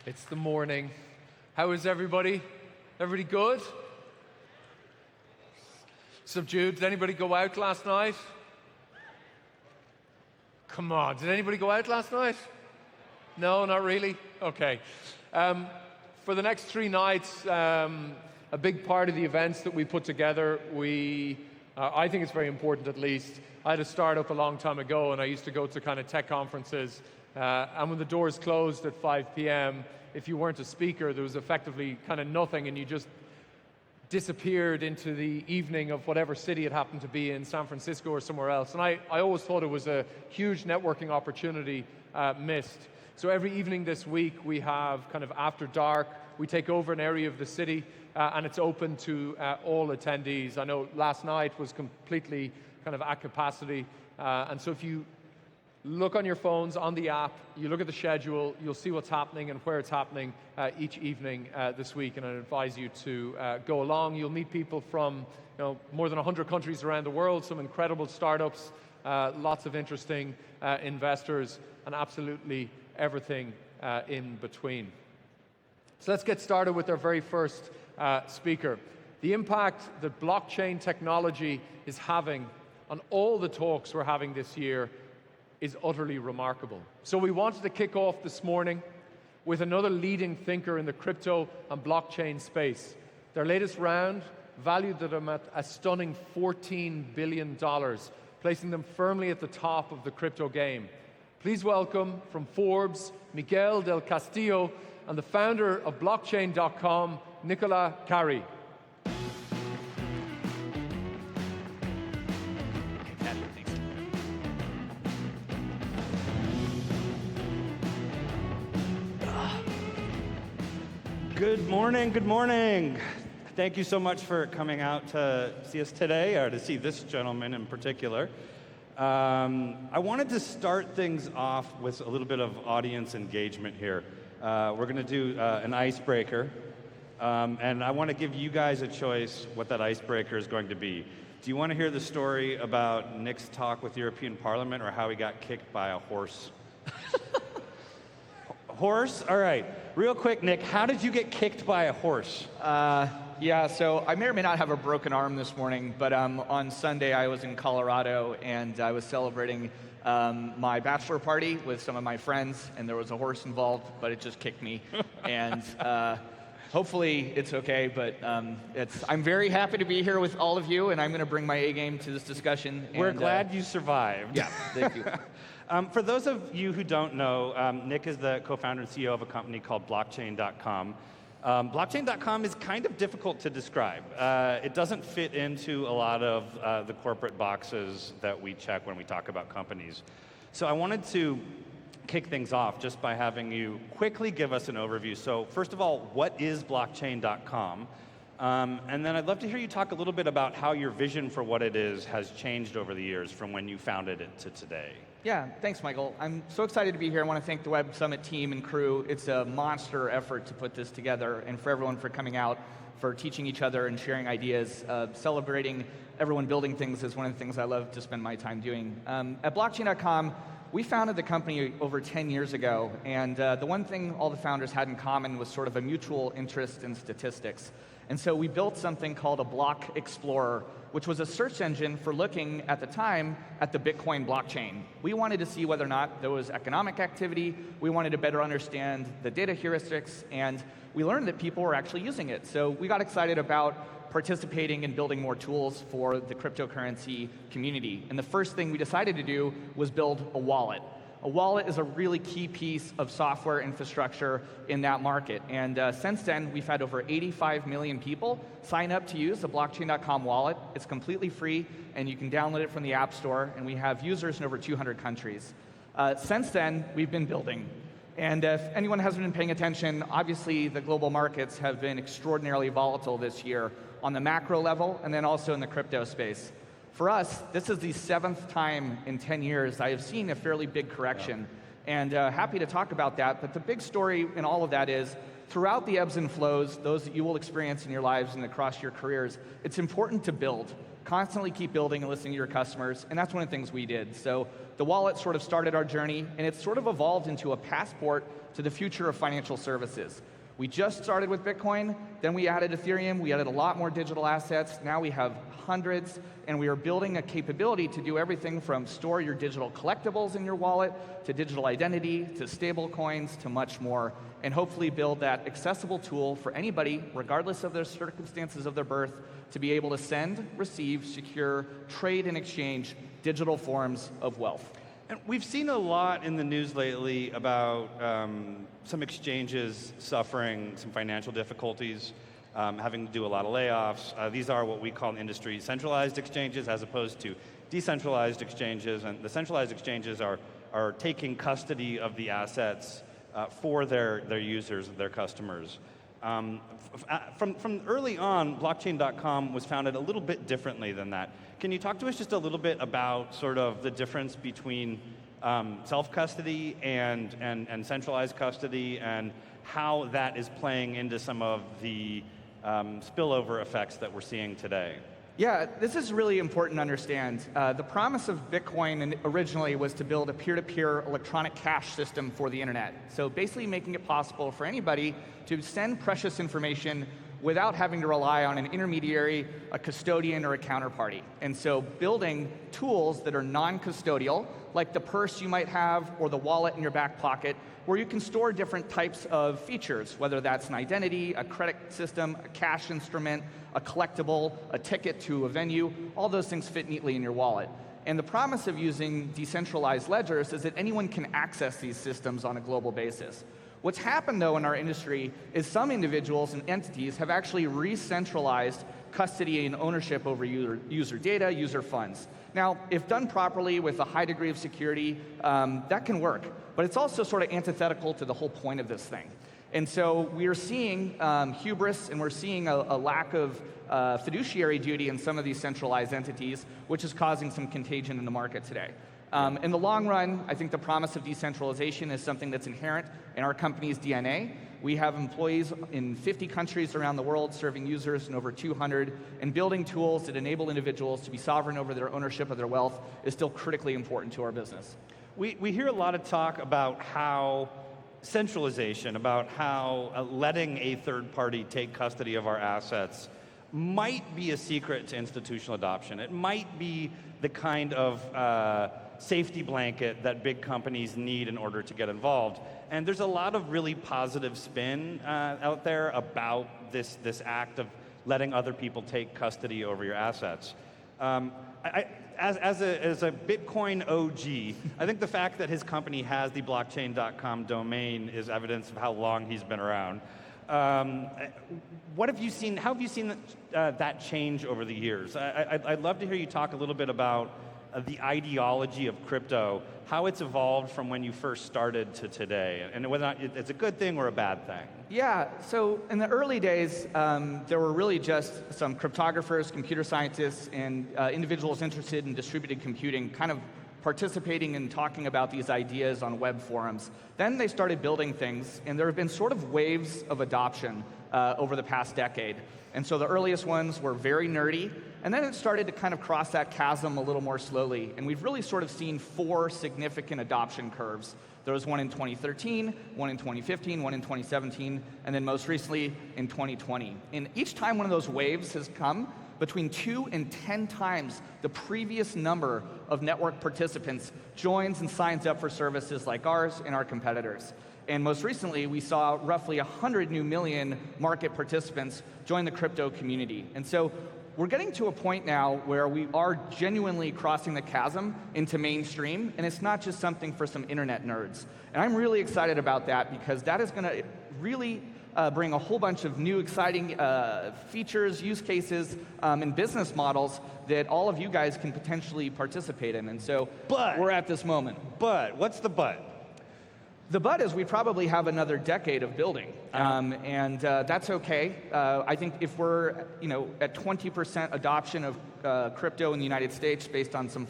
It's the morning. How is everybody? Everybody good? Subdued. Did anybody go out last night? Come on, did anybody go out last night? No, not really? Okay. For the next 3 nights, a big part of the events that we put together, I think it's very important at least. I had a startup a long time ago and I used to go to kind of tech conferences and when the doors closed at 5 p.m., if you weren't a speaker, there was effectively kind of nothing and you just disappeared into the evening of whatever city it happened to be in, San Francisco or somewhere else. And I always thought it was a huge networking opportunity missed. So every evening this week we have kind of after dark, we take over an area of the city and it's open to all attendees. I know last night was completely kind of at capacity. And so if you look on your phones, on the app, you look at the schedule, you'll see what's happening and where it's happening each evening this week, and I advise you to go along. You'll meet people from more than 100 countries around the world, some incredible startups, lots of interesting investors, and absolutely everything in between. So let's get started with our very first speaker. The impact that blockchain technology is having on all the talks we're having this year is utterly remarkable. So we wanted to kick off this morning with another leading thinker in the crypto and blockchain space. Their latest round valued them at a stunning $14 billion, placing them firmly at the top of the crypto game. Please welcome from Forbes, Miguel del Castillo, and the founder of blockchain.com, Nic Cary. Good morning, good morning. Thank you so much for coming out to see us today, or to see this gentleman in particular. I wanted to start things off with a little bit of audience engagement here. We're going to do an icebreaker, and I want to give you guys a choice what that icebreaker is going to be. Do you want to hear the story about Nic's talk with European Parliament, or how he got kicked by a horse? Horse? All right. Real quick, Nic, how did you get kicked by a horse? Yeah, so I may or may not have a broken arm this morning, but on Sunday I was in Colorado and I was celebrating my bachelor party with some of my friends, and there was a horse involved, but it just kicked me. And hopefully it's okay, but I'm very happy to be here with all of you, and I'm going to bring my A game to this discussion. We're glad you survived. Yeah, thank you. For those of you who don't know, Nic is the co-founder and CEO of a company called blockchain.com. Blockchain.com is kind of difficult to describe. It doesn't fit into a lot of the corporate boxes that we check when we talk about companies. So I wanted to kick things off just by having you quickly give us an overview. So first of all, what is blockchain.com? And then I'd love to hear you talk a little bit about how your vision for what it is has changed over the years from when you founded it to today. Yeah, thanks, Michael. I'm so excited to be here. I want to thank the Web Summit team and crew. It's a monster effort to put this together, and for everyone for coming out, for teaching each other and sharing ideas. Celebrating everyone building things is one of the things I love to spend my time doing. At blockchain.com, we founded the company over 10 years ago, and the one thing all the founders had in common was sort of a mutual interest in statistics. And so we built something called a Block Explorer, which was a search engine for looking, at the time, at the Bitcoin blockchain. We wanted to see whether or not there was economic activity. We wanted to better understand the data heuristics, and we learned that people were actually using it. So we got excited about participating in building more tools for the cryptocurrency community. And the first thing we decided to do was build a wallet. A wallet is a really key piece of software infrastructure in that market. And since then, we've had over 85 million people sign up to use the blockchain.com wallet. It's completely free, and you can download it from the App Store, and we have users in over 200 countries. Since then, we've been building. And if anyone hasn't been paying attention, obviously the global markets have been extraordinarily volatile this year on the macro level and then also in the crypto space. For us, this is the 7th time in 10 years I have seen a fairly big correction. Yeah. And happy to talk about that, but the big story in all of that is, throughout the ebbs and flows, those that you will experience in your lives and across your careers, it's important to build. constantly keep building and listening to your customers, and that's one of the things we did. So the wallet sort of started our journey, and it's sort of evolved into a passport to the future of financial services. We just started with Bitcoin, then we added Ethereum, we added a lot more digital assets, now we have hundreds, and we are building a capability to do everything from store your digital collectibles in your wallet, to digital identity, to stable coins, to much more, and hopefully build that accessible tool for anybody, regardless of their circumstances of their birth, to be able to send, receive, secure, trade, and exchange digital forms of wealth. And we've seen a lot in the news lately about some exchanges suffering some financial difficulties, having to do a lot of layoffs. These are what we call in industry centralized exchanges as opposed to decentralized exchanges. And the centralized exchanges are taking custody of the assets for their users, their customers. From early on, blockchain.com was founded a little bit differently than that. Can you talk to us just a little bit about sort of the difference between self-custody and centralized custody, and how that is playing into some of the spillover effects that we're seeing today? Yeah, this is really important to understand. The promise of Bitcoin originally was to build a peer-to-peer electronic cash system for the internet. So basically making it possible for anybody to send precious information without having to rely on an intermediary, a custodian, or a counterparty. And so building tools that are non-custodial, like the purse you might have or the wallet in your back pocket, where you can store different types of features, whether that's an identity, a credit system, a cash instrument, a collectible, a ticket to a venue. All those things fit neatly in your wallet. And the promise of using decentralized ledgers is that anyone can access these systems on a global basis. What's happened, though, in our industry is some individuals and entities have actually re-centralized custody and ownership over user data, user funds. Now, if done properly with a high degree of security, that can work. But it's also sort of antithetical to the whole point of this thing. And so we are seeing hubris, and we're seeing a lack of fiduciary duty in some of these centralized entities, which is causing some contagion in the market today. In the long run, I think the promise of decentralization is something that's inherent in our company's DNA. We have employees in 50 countries around the world serving users in over 200, and building tools that enable individuals to be sovereign over their ownership of their wealth is still critically important to our business. We hear a lot of talk about how centralization, about how letting a third party take custody of our assets might be a secret to institutional adoption. It might be the kind of safety blanket that big companies need in order to get involved. And there's a lot of really positive spin out there about this act of letting other people take custody over your assets. As a Bitcoin OG, I think the fact that his company has the blockchain.com domain is evidence of how long he's been around. What have you seen? How have you seen that change over the years? I'd love to hear you talk a little bit about the ideology of crypto, how it's evolved from when you first started to today, and whether or not it's a good thing or a bad thing. Yeah, so in the early days, there were really just some cryptographers, computer scientists, and individuals interested in distributed computing kind of participating and talking about these ideas on web forums. Then they started building things, and there have been sort of waves of adoption over the past decade. And so the earliest ones were very nerdy, and then it started to kind of cross that chasm a little more slowly. And we've really sort of seen 4 significant adoption curves. There was one in 2013, one in 2015, one in 2017, and then most recently in 2020. And each time one of those waves has come, between 2 and 10 times the previous number of network participants joins and signs up for services like ours and our competitors. And most recently, we saw roughly 100 million market participants join the crypto community. And so we're getting to a point now where we are genuinely crossing the chasm into mainstream, and it's not just something for some internet nerds. And I'm really excited about that, because that is going to really bring a whole bunch of new exciting features, use cases, and business models that all of you guys can potentially participate in. And so we're at this moment. But what's the but? The but is we probably have another decade of building, and that's okay. I think if we're at 20% adoption of crypto in the United States, based on some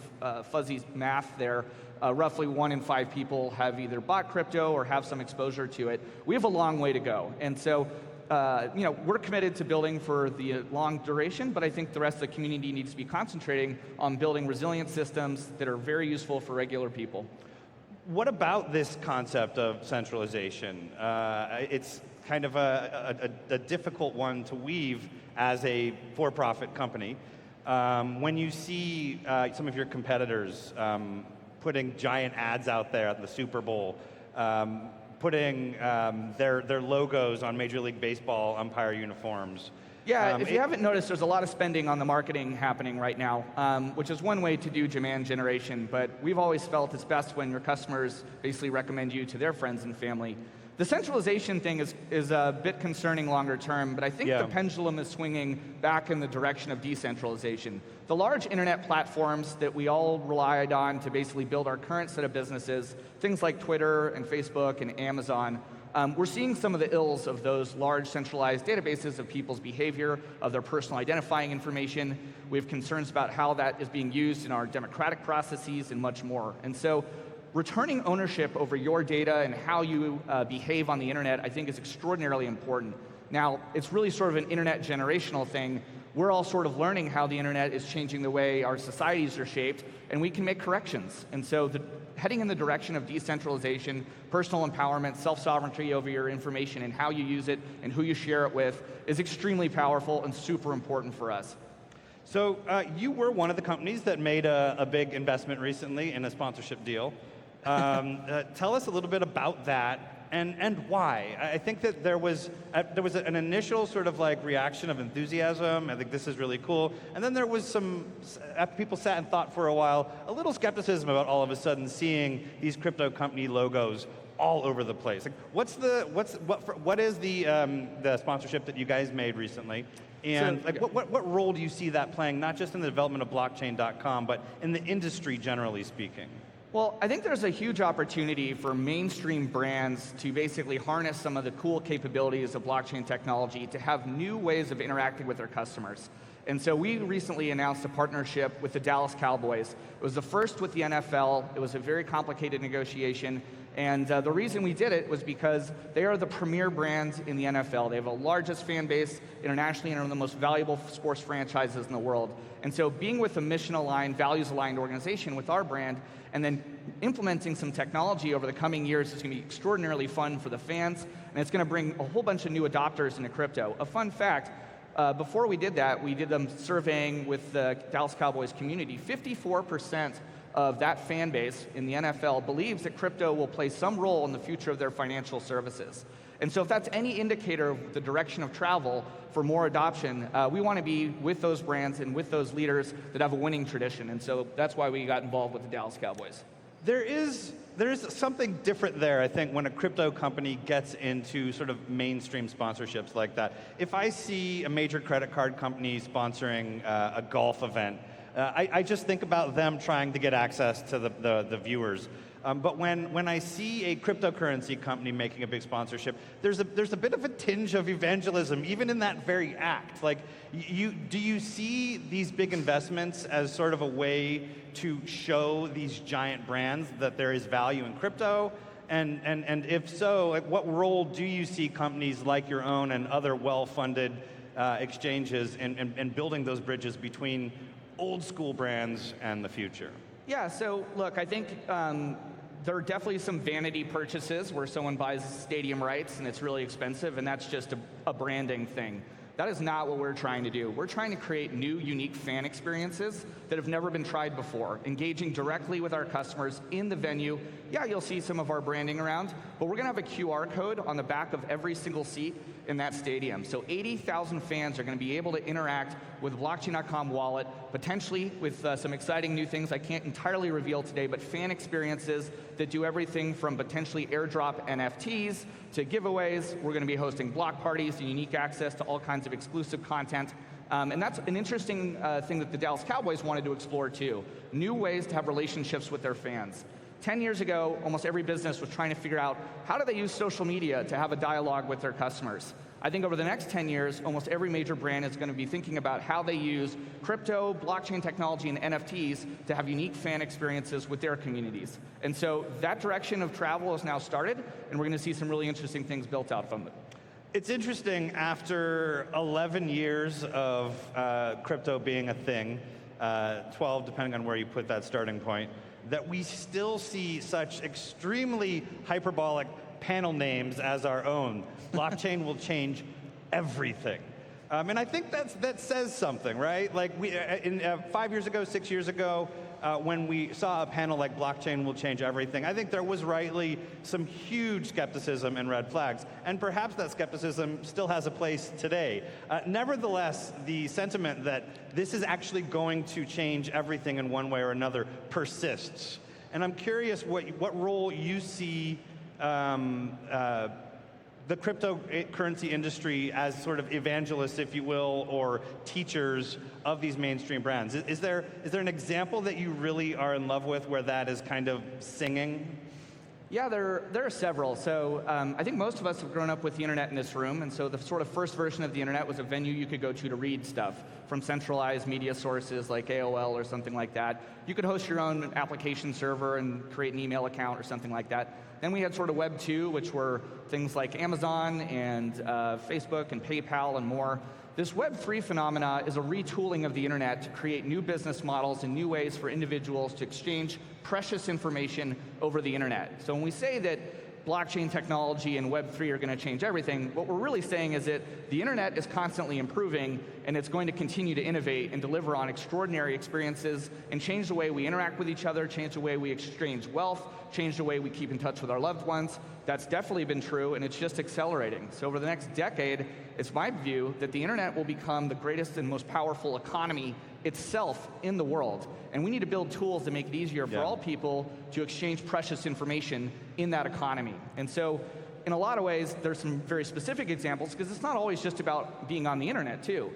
fuzzy math there, roughly 1 in 5 people have either bought crypto or have some exposure to it. We have a long way to go, and so we're committed to building for the long duration, but I think the rest of the community needs to be concentrating on building resilient systems that are very useful for regular people. What about this concept of centralization? It's kind of a difficult one to weave as a for-profit company. When you see some of your competitors putting giant ads out there at the Super Bowl, putting their logos on Major League Baseball umpire uniforms. Yeah, if you haven't noticed, there's a lot of spending on the marketing happening right now, which is one way to do demand generation, but we've always felt it's best when your customers basically recommend you to their friends and family. The centralization thing is a bit concerning longer term, but I think the pendulum is swinging back in the direction of decentralization. The large internet platforms that we all relied on to basically build our current set of businesses, things like Twitter and Facebook and Amazon, we're seeing some of the ills of those large centralized databases of people's behavior, of their personal identifying information. We have concerns about how that is being used in our democratic processes and much more. And so returning ownership over your data and how you behave on the internet, I think, is extraordinarily important. Now, it's really sort of an internet generational thing. We're all sort of learning how the internet is changing the way our societies are shaped, and we can make corrections. And so heading in the direction of decentralization, personal empowerment, self-sovereignty over your information and how you use it and who you share it with is extremely powerful and super important for us. So you were one of the companies that made a big investment recently in a sponsorship deal. Tell us a little bit about that and why. I think that there was an initial sort of like reaction of enthusiasm. I think this is really cool. And then there was some, after people sat and thought for a while, a little skepticism about all of a sudden seeing these crypto company logos all over the place. Like, what is the sponsorship that you guys made recently? And what role do you see that playing, not just in the development of blockchain.com, but in the industry generally speaking? Well, I think there's a huge opportunity for mainstream brands to basically harness some of the cool capabilities of blockchain technology to have new ways of interacting with their customers. And so we recently announced a partnership with the Dallas Cowboys. It was the first with the NFL. It was a very complicated negotiation. And the reason we did it was because they are the premier brand in the NFL. They have the largest fan base internationally and are one of the most valuable sports franchises in the world. And so being with a mission-aligned, values-aligned organization with our brand, and then implementing some technology over the coming years is going to be extraordinarily fun for the fans, and it's going to bring a whole bunch of new adopters into crypto. A fun fact, before we did that, we did them surveying with the Dallas Cowboys community. 54% of that fan base in the NFL believes that crypto will play some role in the future of their financial services. And so if that's any indicator of the direction of travel for more adoption, we want to be with those brands and with those leaders that have a winning tradition. And so that's why we got involved with the Dallas Cowboys. There is something different there, I think, when a crypto company gets into sort of mainstream sponsorships like that. If I see a major credit card company sponsoring a golf event, I just think about them trying to get access to the viewers. But when I see a cryptocurrency company making a big sponsorship, there's a bit of a tinge of evangelism, even in that very act. Like, do you see these big investments as sort of a way to show these giant brands that there is value in crypto? And if so, like, what role do you see companies like your own and other well-funded exchanges in building those bridges between old school brands and the future? Yeah, so look, I think there are definitely some vanity purchases where someone buys stadium rights and it's really expensive, and that's just a branding thing. That is not what we're trying to do. We're trying to create new, unique fan experiences that have never been tried before, engaging directly with our customers in the venue. Yeah, you'll see some of our branding around, but we're going to have a QR code on the back of every single seat in that stadium. So 80,000 fans are going to be able to interact with the blockchain.com wallet, potentially with some exciting new things I can't entirely reveal today, but fan experiences that do everything from potentially airdrop NFTs to giveaways. We're going to be hosting block parties and unique access to all kinds of exclusive content. And that's an interesting thing that the Dallas Cowboys wanted to explore too. New ways to have relationships with their fans. 10 years ago, almost every business was trying to figure out how do they use social media to have a dialogue with their customers. I think over the next 10 years, almost every major brand is going to be thinking about how they use crypto, blockchain technology, and NFTs to have unique fan experiences with their communities. And so that direction of travel has now started, and we're going to see some really interesting things built out from it. It's interesting, after 11 years of crypto being a thing, 12 depending on where you put that starting point, that we still see such extremely hyperbolic panel names as our own. Blockchain will change everything. And I think that says something, right? Like 5 years ago, 6 years ago, when we saw a panel like blockchain will change everything, I think there was rightly some huge skepticism and red flags. And perhaps that skepticism still has a place today. Nevertheless, the sentiment that this is actually going to change everything in one way or another persists. And I'm curious what role you see the cryptocurrency industry as sort of evangelists, if you will, or teachers of these mainstream brands. Is there an example that you really are in love with where that is kind of singing? Yeah, there are several. So I think most of us have grown up with the internet in this room, and so the sort of first version of the internet was a venue you could go to read stuff from centralized media sources like AOL or something like that. You could host your own application server and create an email account or something like that. Then we had sort of Web 2, which were things like Amazon and Facebook and PayPal and more. This Web 3 phenomena is a retooling of the internet to create new business models and new ways for individuals to exchange precious information over the internet. So when we say that blockchain technology and Web 3 are going to change everything, what we're really saying is that the internet is constantly improving, and it's going to continue to innovate and deliver on extraordinary experiences and change the way we interact with each other, change the way we exchange wealth, change the way we keep in touch with our loved ones. That's definitely been true, and it's just accelerating. So over the next decade, it's my view that the internet will become the greatest and most powerful economy itself in the world. And we need to build tools to make it easier for all people to exchange precious information in that economy. And so in a lot of ways, there's some very specific examples, because it's not always just about being on the internet, too.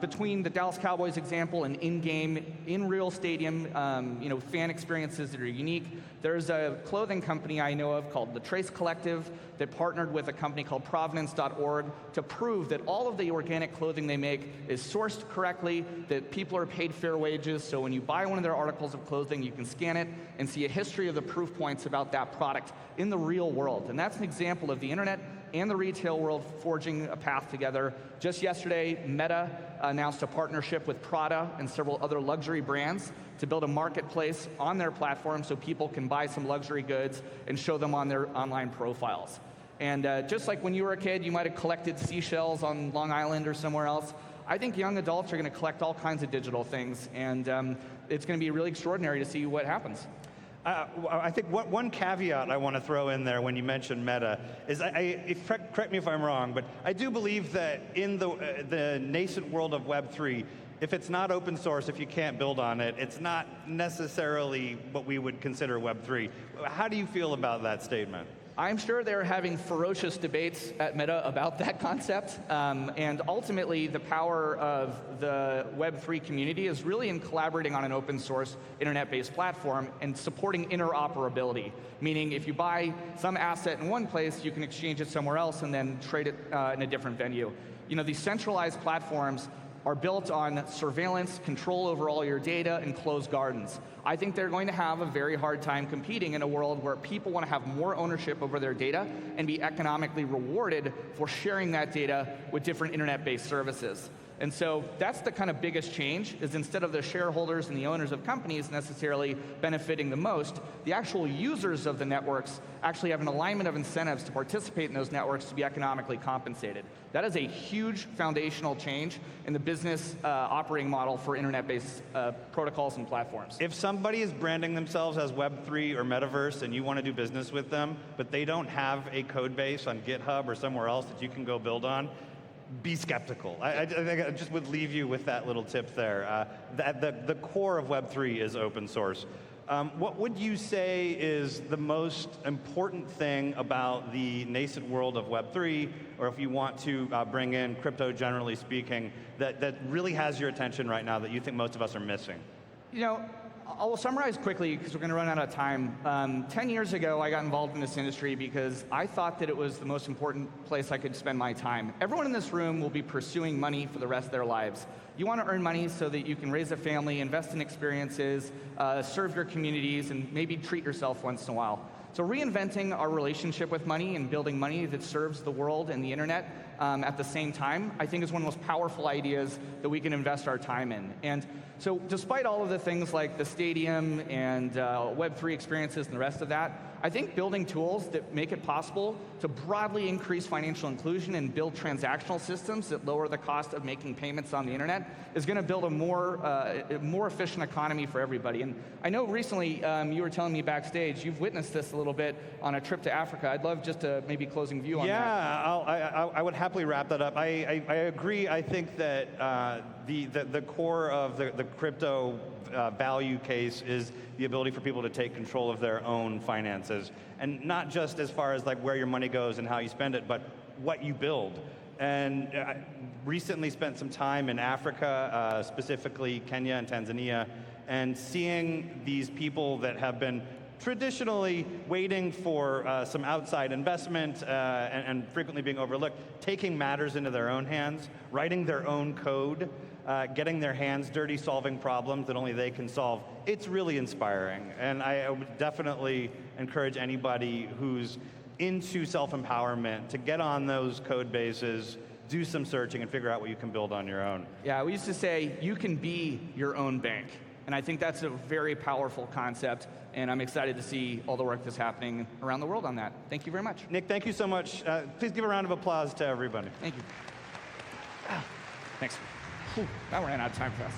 Between the Dallas Cowboys example and in-game, in-real stadium, fan experiences that are unique, there's a clothing company I know of called the Trace Collective that partnered with a company called Provenance.org to prove that all of the organic clothing they make is sourced correctly, that people are paid fair wages, so when you buy one of their articles of clothing, you can scan it and see a history of the proof points about that product in the real world. And that's an example of the internet and the retail world forging a path together. Just yesterday, Meta announced a partnership with Prada and several other luxury brands to build a marketplace on their platform so people can buy some luxury goods and show them on their online profiles. And just like when you were a kid, you might have collected seashells on Long Island or somewhere else, I think young adults are going to collect all kinds of digital things, and it's going to be really extraordinary to see what happens. I think one caveat I want to throw in there when you mention Meta is, correct me if I'm wrong, but I do believe that in the nascent world of Web3, if it's not open source, if you can't build on it, it's not necessarily what we would consider Web3. How do you feel about that statement? I'm sure they're having ferocious debates at Meta about that concept, and ultimately the power of the Web3 community is really in collaborating on an open source internet-based platform and supporting interoperability, meaning if you buy some asset in one place, you can exchange it somewhere else and then trade it in a different venue. You know, these centralized platforms are built on surveillance, control over all your data, and closed gardens. I think they're going to have a very hard time competing in a world where people want to have more ownership over their data and be economically rewarded for sharing that data with different internet-based services. And so that's the kind of biggest change, is instead of the shareholders and the owners of companies necessarily benefiting the most, the actual users of the networks actually have an alignment of incentives to participate in those networks to be economically compensated. That is a huge foundational change in the business operating model for internet-based protocols and platforms. If somebody is branding themselves as Web3 or Metaverse and you want to do business with them, but they don't have a code base on GitHub or somewhere else that you can go build on, be skeptical. I think I just would leave you with that little tip there. The core of Web3 is open source. What would you say is the most important thing about the nascent world of Web3, or if you want to bring in crypto generally speaking, that really has your attention right now that you think most of us are missing? You know, I'll summarize quickly because we're going to run out of time. 10 years ago, I got involved in this industry because I thought that it was the most important place I could spend my time. Everyone in this room will be pursuing money for the rest of their lives. You want to earn money so that you can raise a family, invest in experiences, serve your communities, and maybe treat yourself once in a while. So reinventing our relationship with money and building money that serves the world and the internet at the same time, I think is one of the most powerful ideas that we can invest our time in. And so despite all of the things like the stadium and Web3 experiences and the rest of that, I think building tools that make it possible to broadly increase financial inclusion and build transactional systems that lower the cost of making payments on the internet is going to build a more efficient economy for everybody. And I know recently you were telling me backstage you've witnessed this a little bit on a trip to Africa. I'd love just a maybe closing view on that. Yeah, I would happily wrap that up. I agree. I think that the core of the crypto value case is the ability for people to take control of their own finances, and not just as far as like where your money goes and how you spend it, but what you build. And I recently spent some time in Africa, specifically Kenya and Tanzania, and seeing these people that have been traditionally waiting for some outside investment and frequently being overlooked, taking matters into their own hands, writing their own code, getting their hands dirty, solving problems that only they can solve. It's really inspiring. And I would definitely encourage anybody who's into self-empowerment to get on those code bases, do some searching, and figure out what you can build on your own. Yeah, we used to say, you can be your own bank. And I think that's a very powerful concept, and I'm excited to see all the work that's happening around the world on that. Thank you very much. Nick, thank you so much. Please give a round of applause to everybody. Thank you. Thanks. Whew, that ran out of time fast.